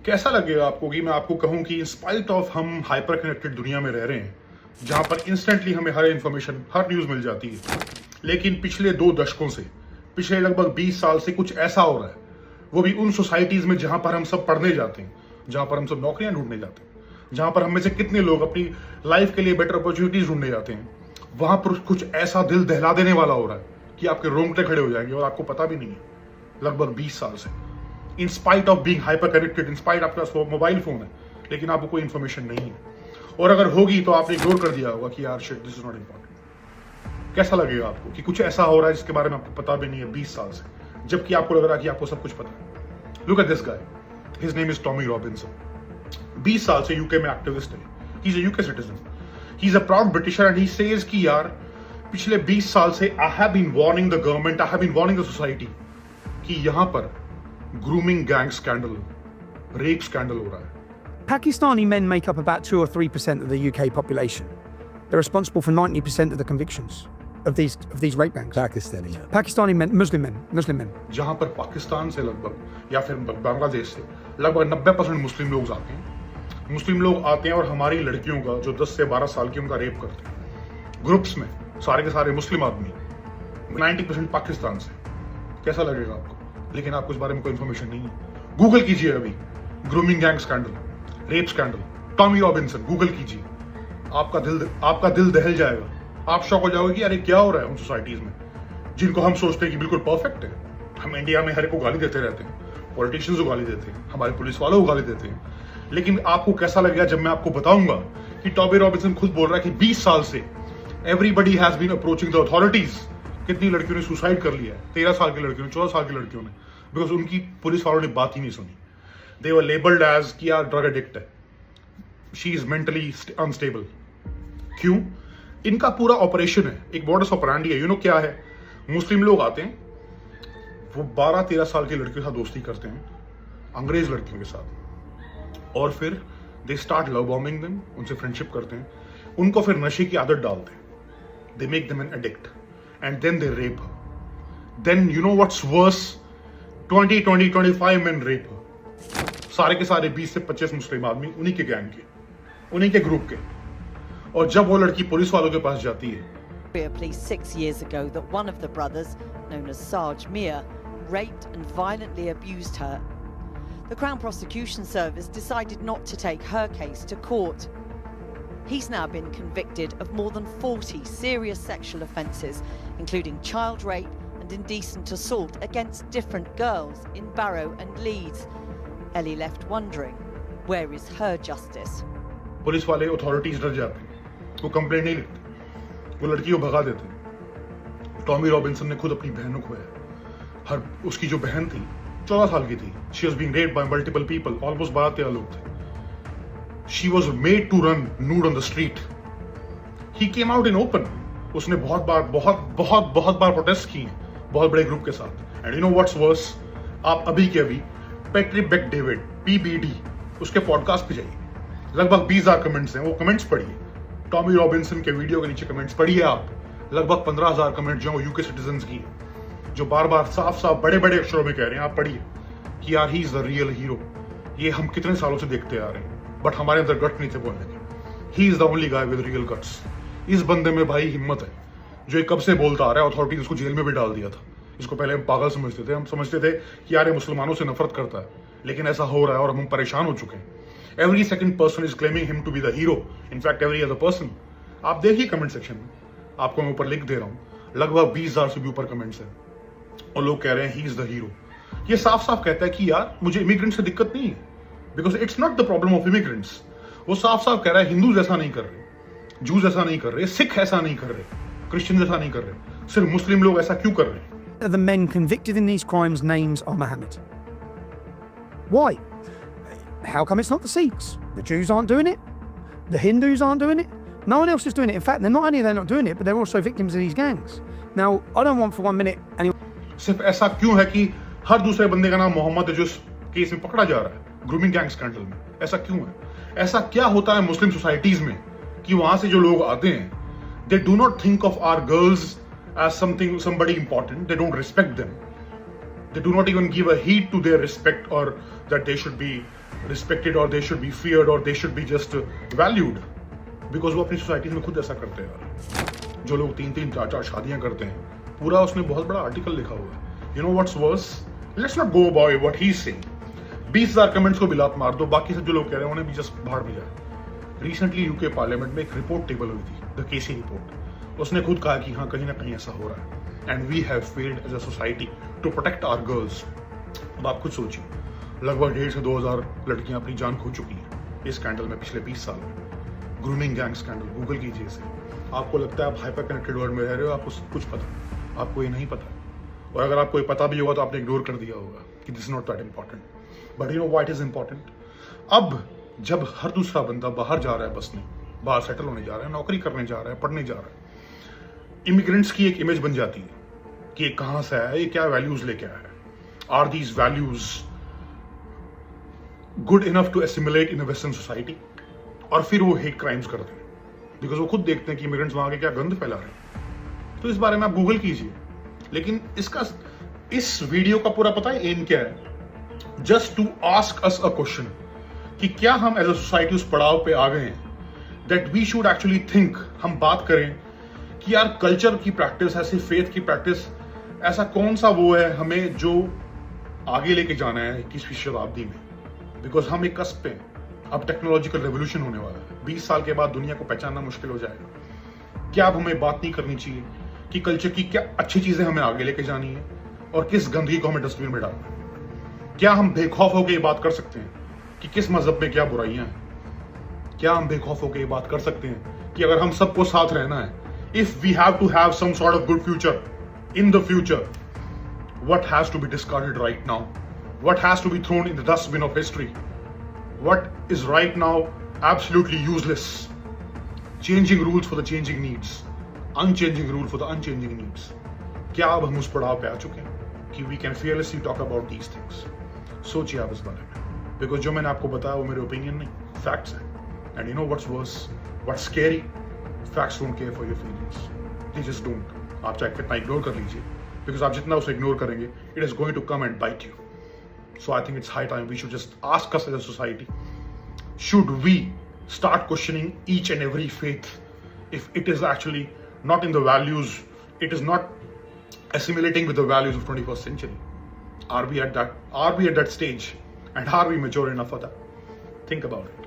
कैसा लगेगा आपको कि मैं आपको कहूं कि इंस्पाइट ऑफ हम हाइपर कनेक्टेड दुनिया में रह रहे हैं, जहां पर इंस्टेंटली हमें हर इंफॉर्मेशन, हर न्यूज मिल जाती है, लेकिन पिछले 2 दशकों से, पिछले लगभग 20 साल से कुछ ऐसा हो रहा है, वो भी उन सोसाइटीज में जहां पर हम सब पढ़ने जाते हैं, जहां पर हम सब नौकरियां ढूंढने जाते हैं, जहां पर हम में से कितने लोग अपनी लाइफ के लिए बेटर अपॉर्चुनिटीज ढूंढने जाते हैं, वहां पर कुछ ऐसा दिल दहला देने वाला हो रहा है कि आपके रोंगटे खड़े हो जाएंगे और आपको पता भी नहीं है। लगभग 20 साल से, in spite of being hyper connected, in spite आपके पास मोबाइल फोन है, लेकिन आपको कोई इंफॉर्मेशन नहीं है, और अगर होगी तो आपने इग्नोर कर दिया होगा कि यार shit, this is not important. कैसा लगेगा आपको कि कुछ ऐसा हो रहा है जिसके बारे में आपको पता भी नहीं है 20 साल से, जबकि आपको लग रहा है कि आपको सब कुछ पता है। Look at this guy, his name is Tommy Robinson. 20 साल से यूके में एक्टिविस्ट है, he is a UK citizen, he is a proud Britisher, and he says कि यार पिछले 20 साल से I have been warning the government, I have been warning the society कि यहां पर grooming gang scandal, rape scandal हो रहा है। Pakistani men make up about 2 or 3% of the UK population. They're responsible for 90% of the convictions of these rape gangs. Pakistani men, Muslim men. जहां पर पाकिस्तान से लगभग या फिर बांग्लादेश से लगभग 90% मुस्लिम लोग आते हैं। मुस्लिम लोग आते हैं और हमारी लड़कियों का जो 10 से 12 साल की, उनका रेप करते हैं ग्रुप्स में, सारे के सारे मुस्लिम आदमी, 90% पाकिस्तान से। कैसा लगेगा आपको? लेकिन आपको इस बारे में कोई इंफॉर्मेशन नहीं है। गूगल कीजिए अभी, grooming gang scandal, rape scandal, Tommy Robinson, Google कीजिए, आपका दिल दहल जाएगा। आप शॉक हो जाओगे कि अरे क्या हो रहा है उन सोसाइटीज में जिनको हम सोचते हैं कि बिल्कुल परफेक्ट है। हम इंडिया में हर एक को गाली देते रहते हैं, पॉलिटिशियंस को गाली देते हैं, हमारे पुलिस वालों को गाली देते हैं, लेकिन आपको कैसा लगेगा जब मैं आपको बताऊंगा कि टॉमी रॉबिन्सन खुद बोल रहा है कि 20 साल से everybody has been approaching the authorities. कितनी लड़कियों ने सुसाइड कर लिया है, 13 साल की लड़कियों ने, 14 साल की लड़कियों ने, बिकॉज उनकी पुलिस वालों ने बात ही नहीं सुनी। दे वर लेबल्ड एज कि यार ड्रग एडिक्ट है, शी इज मेंटली अनस्टेबल। क्यों? इनका पूरा ऑपरेशन है, एक मॉडस ऑपरेंडी है। यू नो क्या है? मुस्लिम लोग आते हैं, वो 12-13 साल की लड़कियों के साथ दोस्ती करते हैं, अंग्रेज लड़कियों के साथ, और फिर they start love bombing them, उनसे फ्रेंडशिप करते हैं, उनको फिर नशे की आदत डालते हैं, they make them an addict, and then they rape her. Then you know what's worse? 25 men rape her. सारे के सारे 20 से 25 मुस्लिम आदमी, उन्हीं के गैंग के, उन्हीं के ग्रुप के। और जब वो लड़की पुलिस वालों के पास जाती है, police 6 years ago that one of the brothers, known as Sarge Mir, raped and violently abused her. The Crown Prosecution Service decided not to take her case to court. He's now been convicted of more than 40 serious sexual offences, including child rape and indecent assault against different girls in Barrow and Leeds. Ellie left wondering, where is her justice? Police वाले, authorities डर जाते हैं, वो complaint नहीं लिखते, वो लड़की को भगा देते हैं। टॉमी रॉबिन्सन ने खुद अपनी बहन को खोया। उसकी जो बहन थी 14 साल की थी, she was being raped by multiple people, almost 12-13 लोग थे। She was made to run nude on the street. He came out in open. उसने बहुत बार प्रोटेस्ट किए हैं, बहुत बड़े ग्रुप के साथ। And you know what's worse? आप अभी के अभी पैट्रिक बेक डेविड, PBD, उसके पॉडकास्ट पे जाइए, लगभग 20,000 कमेंट्स हैं, वो कमेंट्स पढ़िए। टॉमी रॉबिन्सन के वीडियो के नीचे कमेंट्स पढ़िए आप, लगभग 15,000 कमेंट जो यूके सिटीजन्स की, जो बार बार साफ बड़े अक्षरों में कह रहे हैं, आप पढ़िए कि यार he is the real hero. ये हम कितने सालों से देखते आ रहे हैं, बट हमारे अंदर गट नहीं थे बोलने के। He is the only guy with real guts. इस बंदे में भाई हिम्मत है, जो ये कब से बोलता आ रहा है। अथॉरिटी ने उसको जेल में भी डाल दिया था। इसको पहले हम पागल समझते थे, हम समझते थे कि यार ये मुसलमानों से नफरत करता है, लेकिन ऐसा हो रहा है और हम परेशान हो चुके हैं। Every second person is claiming him to be the hero, in fact every other person. आप देखिए कमेंट सेक्शन में, आपको मैं ऊपर लिंक दे रहा हूँ, लगभग 20,000 से भी ऊपर कमेंट्स हैं, और लोग कह रहे हैं ही इज द हीरो। ये साफ साफ कहता है कि यार मुझे इमिग्रेंट से दिक्कत नहीं है, because it's not the problem of immigrants. वो साफ साफ कह रहा है हिंदूज ऐसा नहीं कर रहे, जूज ऐसा नहीं कर रहे, सिख ऐसा नहीं कर रहे, क्रिश्चियन ऐसा नहीं कर रहे, सिर्फ मुस्लिम लोग ऐसा क्यों कर रहे हैं? The men convicted in these crimes' names are Mohammed. Why? How come it's not the Sikhs? The Jews aren't doing it. The Hindus aren't doing it. No one else is doing it. In fact, they're not doing it, but they're also victims of these gangs. Now, I don't want for 1 minute anyone. सिर्फ ऐसा क्यों है कि हर दूसरे बंदे का नाम मोहम्मद है जो इस केस में पकड़ा जा रहा है, ग्रूमिंग गैंग स्कैंडल में? ऐसा क्यों है? ऐसा क्या होता है मुस्लिम सोसाइटीज में कि वहां से जो लोग आते हैं, they do not think of our girls as somebody important. They don't respect them. They do not even give a heed to their respect or that they should be respected or they should be feared or they should be just valued, because वो अपनी society में खुद ऐसा करते हैं यार। जो लोग 3-3 4-4 शादियां करते हैं, पूरा उसने बहुत बड़ा आर्टिकल लिखा हुआ है। You know what's worse? Let's not go by what he's saying. 20,000 comments को भी लात मार दो, बाकी सब जो लोग कह रहे हैं उन्हें भी जस्ट भाड़ में जाए। रिसेंटली यूके पार्लियामेंट में एक रिपोर्ट टेबल हुई थी, द केसी रिपोर्ट। उसने खुद कहा कि हाँ, कहीं ना कहीं ऐसा हो रहा है and we have failed as a society to protect our girls. अब आप खुद सोचिए, लगभग 1,500 से 2,000 लड़कियां अपनी जान खो चुकी हैं इस स्कैंडल में पिछले 20 साल में। ग्रूमिंग गैंग स्कैंडल, गूगल कीजिए इसे। आपको लगता है आप हाइपर कनेक्टेड वर्ल्ड में रह रहे हो, आपको सब कुछ पता, आपको ये नहीं पता। और अगर आपको ये पता भी होगा तो आपने इग्नोर कर दिया होगा कि this is not that important. But you know what is important? अब जब हर दूसरा बंदा बाहर जा रहा है, बसने बाहर सेटल होने जा रहा है, नौकरी करने जा रहा है, पढ़ने जा रहा है, इमिग्रेंट्स की एक इमेज बन जाती है कि ये कहां से आया है, ये क्या वैल्यूज लेके आया है। Are these values good enough to assimilate in a western society? और फिर वो हेट क्राइम्स करते हैं बिकॉज वो खुद देखते हैं कि इमिग्रेंट्स वहां के क्या गंद फैला रहे हैं। तो इस बारे में आप गूगल कीजिए। लेकिन इस वीडियो का पूरा पता है एम क्या है? Just to ask us a question कि क्या हम एज अ सोसाइटी उस पड़ाव पे आ गए हैं that we should actually think, हम बात करें कि यार कल्चर की प्रैक्टिस, ऐसी फेथ की प्रैक्टिस, ऐसा कौन सा वो है हमें जो आगे लेके जाना है 21वीं शताब्दी में। बिकॉज हम एक कस्प पे हैं, अब टेक्नोलॉजिकल रेवोल्यूशन होने वाला है। 20 साल के बाद दुनिया को पहचानना मुश्किल हो जाएगा। क्या अब हमें बात नहीं करनी चाहिए कि कल्चर की क्या अच्छी चीजें हमें आगे लेके जानी है और किस गंदगी को हमें डस्टबिन में डालना है? क्या हम बेखौफ होकर ये बात कर सकते हैं कि किस मजहब में क्या बुराइयां हैं? क्या हम बेखौफ होकर ये बात कर सकते हैं कि अगर हम सबको साथ रहना है, if we have to have some sort of good future in the future, what has to be discarded right now? What has to be thrown in the dustbin of history? What is right now absolutely useless? Changing rules for the changing needs, unchanging rule for the unchanging needs. क्या अब हम उस पड़ाव पे आ चुके हैं कि we can fearlessly talk about these things? सोचिए आप इस बारे में, बिकॉज जो मैंने आपको बताया वो मेरे ओपिनियन नहीं, फैक्ट्स हैं। And you know what's worse, what's scary? Facts don't care for your feelings. They just don't. आप चाहे कितना इग्नोर कर लीजिए, because आप जितना उसे इग्नोर करेंगे, it is going to come and bite you. So I think it's high time we should just ask us as a society, should we start questioning each and every faith if it is actually not in the values, it is not assimilating with the values of 21st century? Are we at that stage? And are we mature enough for that? Think about it.